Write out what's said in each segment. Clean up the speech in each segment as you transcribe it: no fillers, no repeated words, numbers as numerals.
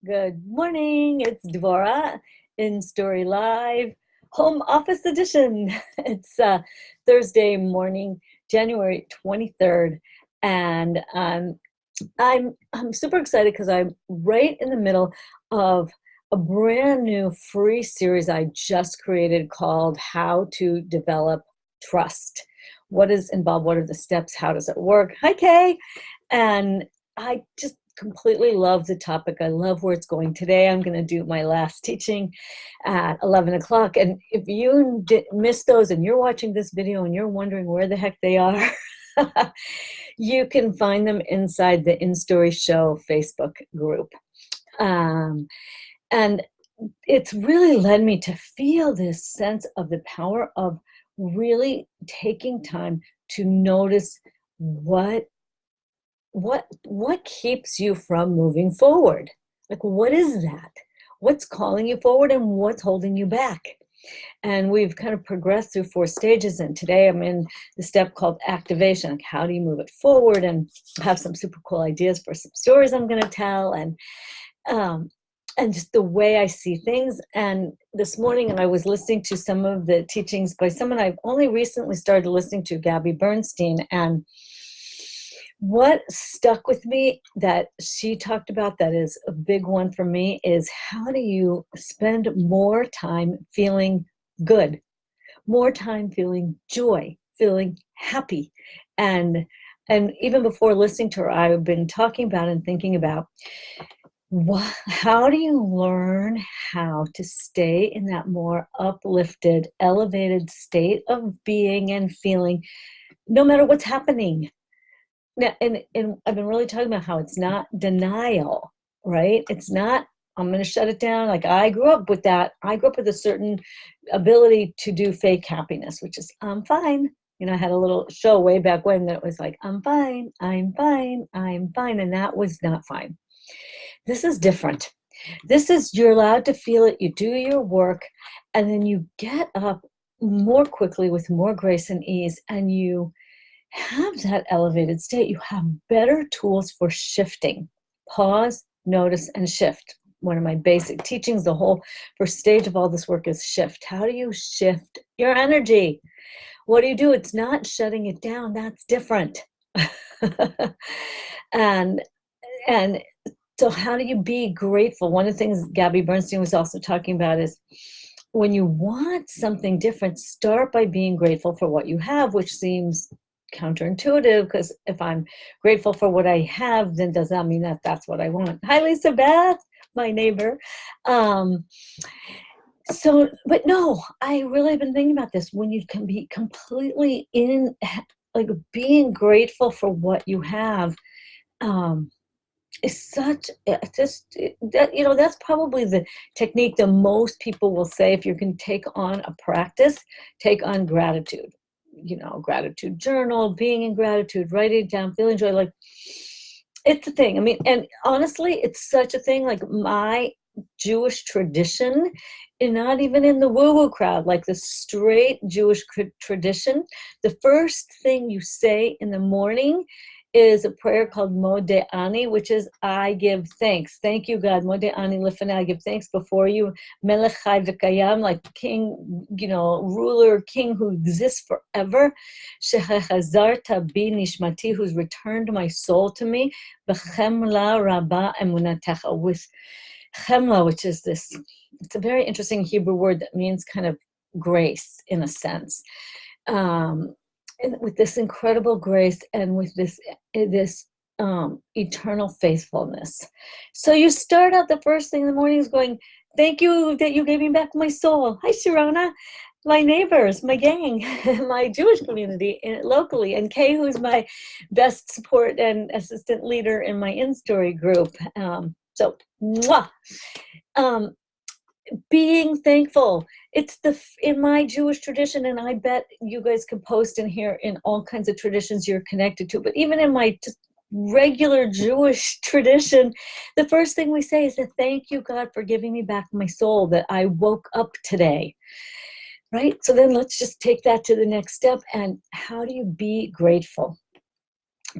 Good morning. It's Devorah, InStory Live, Home Office Edition. It's Thursday morning, January 23rd, and I'm super excited because I'm right in the middle of a brand new free series I just created called How to Develop Trust. What is involved? What are the steps? How does it work? Hi, Kay. And I just completely love the topic. I love where it's going today. I'm going to do my last teaching at 11 o'clock. And if you missed those and you're watching this video and you're wondering where the heck they are, you can find them inside the InStory Show Facebook group. And it's really led me to feel this sense of the power of really taking time to notice what keeps you from moving forward. Like, what is that? What's calling you forward and what's holding you back? And we've kind of progressed through 4 stages, and today I'm in the step called activation. Like, how do you move it forward? And I have some super cool ideas for some stories I'm going to tell, and just the way I see things. And this morning, and I was listening to some of the teachings by someone I've only recently started listening to, Gabby Bernstein, and what stuck with me that she talked about that is a big one for me is, how do you spend more time feeling good, more time feeling joy, feeling happy? And even before listening to her, I've been talking about and thinking about, how do you learn how to stay in that more uplifted, elevated state of being and feeling, no matter what's happening? Now, and I've been really talking about how it's not denial, right? It's not, I'm going to shut it down. Like, I grew up with that. I grew up with a certain ability to do fake happiness, which is, I'm fine. I had a little show way back when that was like, I'm fine, I'm fine, I'm fine. And that was not fine. This is different. This is, you're allowed to feel it. You do your work, and then you get up more quickly with more grace and ease, and you have that elevated state. You have better tools for shifting. Pause, notice, and shift. One of my basic teachings, the whole first stage of all this work is shift. How do you shift your energy? What do you do? It's not shutting it down. That's different. and so how do you be grateful? One of the things Gabby Bernstein was also talking about is, when you want something different, start by being grateful for what you have, which seems counterintuitive, because if I'm grateful for what I have, then does that mean that that's what I want? Hi, Lisa Beth, my neighbor. But no, I really have been thinking about this. When you can be completely in, like, being grateful for what you have, is such that, that's probably the technique that most people will say, if you can take on a practice, take on gratitude. Gratitude journal, being in gratitude, writing it down, feeling joy. Like, it's a thing. I mean, and honestly, it's such a thing. Like, my Jewish tradition, and not even in the woo-woo crowd, like the straight Jewish tradition, the first thing you say in the morning is a prayer called Modeh Ani, which is, I give thanks. Thank you, God. Modeh Ani Lifnei, I give thanks before you. Melech Chai V'Kayam, like king, ruler, king who exists forever. Shehechazarta bi nishmati, who's returned my soul to me. V'chemla rabba emunatecha, with chemla, which is this, it's a very interesting Hebrew word that means kind of grace, in a sense. With this incredible grace and with this eternal faithfulness. So you start out the first thing in the morning is going, thank you that you gave me back my soul. Hi, Sharona, my neighbors, my gang, my Jewish community locally, and Kay, who's my best support and assistant leader in my InStory group. So, mwah. Being thankful. It's in my Jewish tradition, and I bet you guys can post in here in all kinds of traditions you're connected to, but even in my just regular Jewish tradition, the first thing we say is that, thank you, God, for giving me back my soul, that I woke up today, right? So then let's just take that to the next step. And how do you be grateful?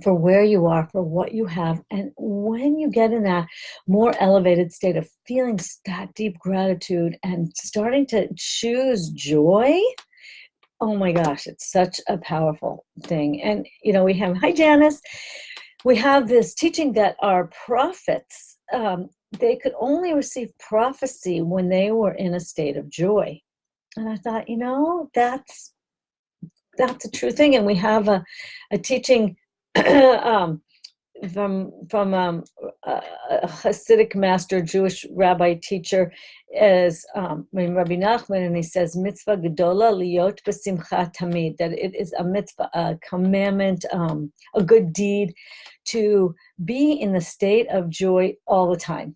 for where you are, for what you have. And when you get in that more elevated state of feeling that deep gratitude and starting to choose joy, oh my gosh, it's such a powerful thing. And, we have, hi, Janice. We have this teaching that our prophets, they could only receive prophecy when they were in a state of joy. And I thought, that's a true thing. And we have a teaching from a Hasidic master, Jewish rabbi teacher, is Rabbi Nachman, and he says, mitzvah gedola liot b'simcha tamid, that it is a mitzvah, a commandment, a good deed to be in the state of joy all the time.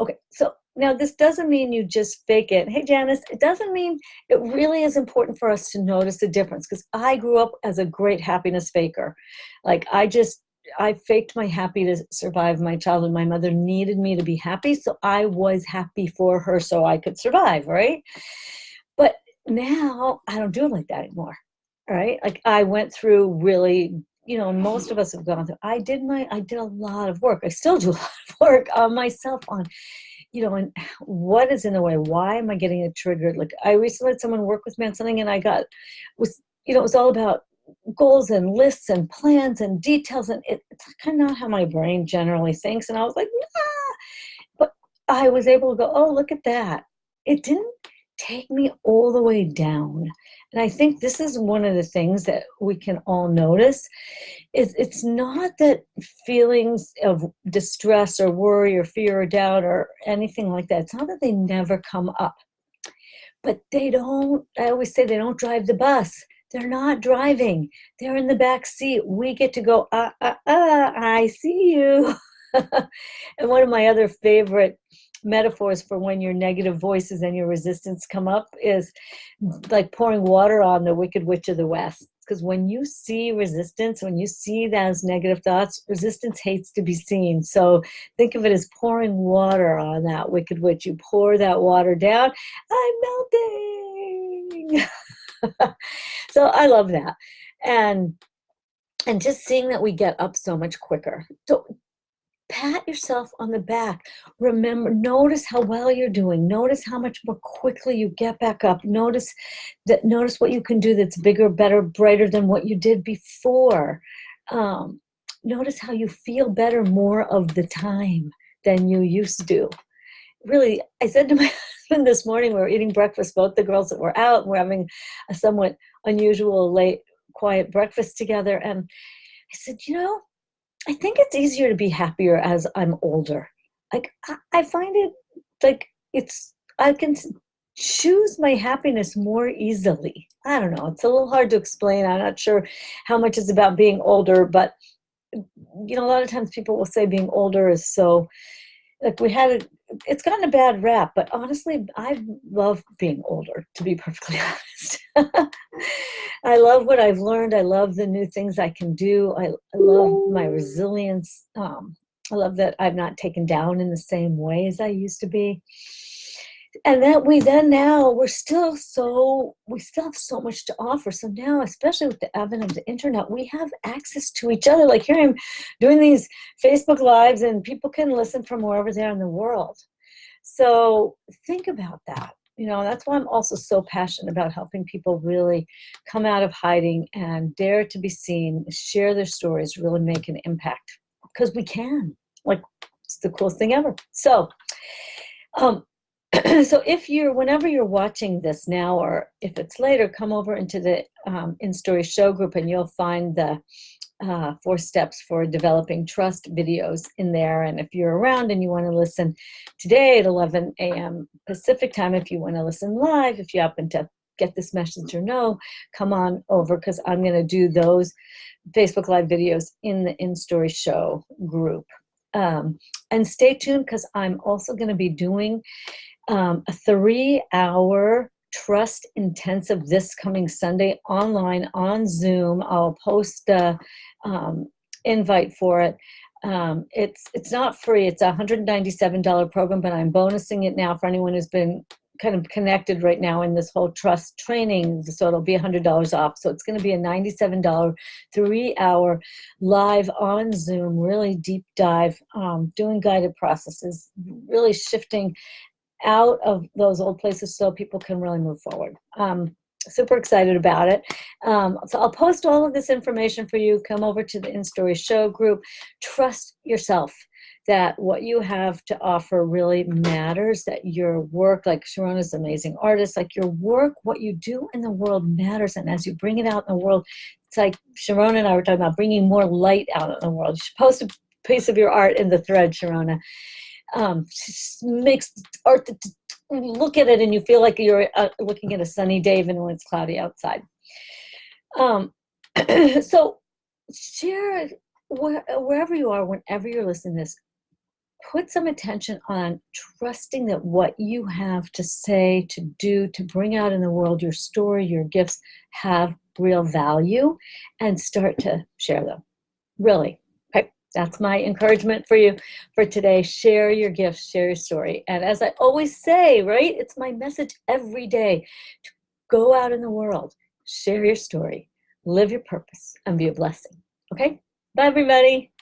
Okay, so now this doesn't mean you just fake it. Hey, Janice, it doesn't mean it really is important for us to notice the difference, because I grew up as a great happiness faker. Like I faked my happy to survive my childhood. My mother needed me to be happy, so I was happy for her so I could survive, right? But now I don't do it like that anymore, right? Like I went through really, most of us have gone through, I did a lot of work. I still do a lot of work on myself on, and what is in the way? Why am I getting it triggered? Like I recently had someone work with me on something, and it was all about goals and lists and plans and details, and it's kind of not how my brain generally thinks. And I was like, nah. But I was able to go, oh, look at that. It didn't take me all the way down. And I think this is one of the things that we can all notice is it's not that feelings of distress or worry or fear or doubt or anything like that. It's not that they never come up, but I always say they don't drive the bus. They're not driving. They're in the back seat. We get to go, I see you. And one of my other favorite metaphors for when your negative voices and your resistance come up is like pouring water on the Wicked Witch of the West. Because when you see resistance, when you see those negative thoughts, resistance hates to be seen. So think of it as pouring water on that Wicked Witch. You pour that water down, I'm melting. So I love that. And just seeing that we get up so much quicker. So pat yourself on the back. Remember, notice how well you're doing. Notice how much more quickly you get back up. Notice what you can do that's bigger, better, brighter than what you did before. Notice how you feel better more of the time than you used to. Really, I said to my husband this morning, we were eating breakfast, both the girls that were out, and we're having a somewhat unusual, late, quiet breakfast together. And I said, I think it's easier to be happier as I'm older. Like, I find it like I can choose my happiness more easily. I don't know. It's a little hard to explain. I'm not sure how much is about being older, but, a lot of times people will say being older is so, like it's gotten a bad rap, but honestly, I love being older, to be perfectly honest. I love what I've learned. I love the new things I can do. I love my resilience. I love that I'm not taken down in the same way as I used to be. And that we still have so much to offer. So now, especially with the advent of the internet, we have access to each other. Like here I'm doing these Facebook Lives and people can listen from wherever they are in the world. So think about that. That's why I'm also so passionate about helping people really come out of hiding and dare to be seen, share their stories, really make an impact. Because we can. Like, it's the coolest thing ever. So, so whenever you're watching this now, or if it's later, come over into the InStory show group and you'll find the 4 steps for developing trust videos in there. And if you're around and you want to listen today at 11 a.m. Pacific time, if you want to listen live, if you happen to get this message or no, come on over, because I'm going to do those Facebook Live videos in the InStory show group. And stay tuned, because I'm also going to be doing a 3-hour trust intensive this coming Sunday online on Zoom. I'll post the invite for it. It's not free. It's a $197 program, but I'm bonusing it now for anyone who's been kind of connected right now in this whole trust training, so it'll be $100 off. So it's going to be a $97 3-hour live on Zoom, really deep dive, doing guided processes, really shifting out of those old places so people can really move forward. Super excited about it. So I'll post all of this information for you. Come over to the InStory show group. Trust yourself that what you have to offer really matters, that your work, like Sharona's an amazing artist, like your work, what you do in the world matters. And as you bring it out in the world, it's like Sharona and I were talking about bringing more light out in the world. You should post a piece of your art in the thread, Sharona. Makes art, look at it and you feel like you're looking at a sunny day even when it's cloudy outside. So share wherever you are, whenever you're listening to this, put some attention on trusting that what you have to say, to do, to bring out in the world, your story, your gifts have real value, and start to share them. Really. Okay. That's my encouragement for you for today. Share your gifts, share your story. And as I always say, right, it's my message every day to go out in the world, share your story, live your purpose, and be a blessing. Okay? Bye, everybody.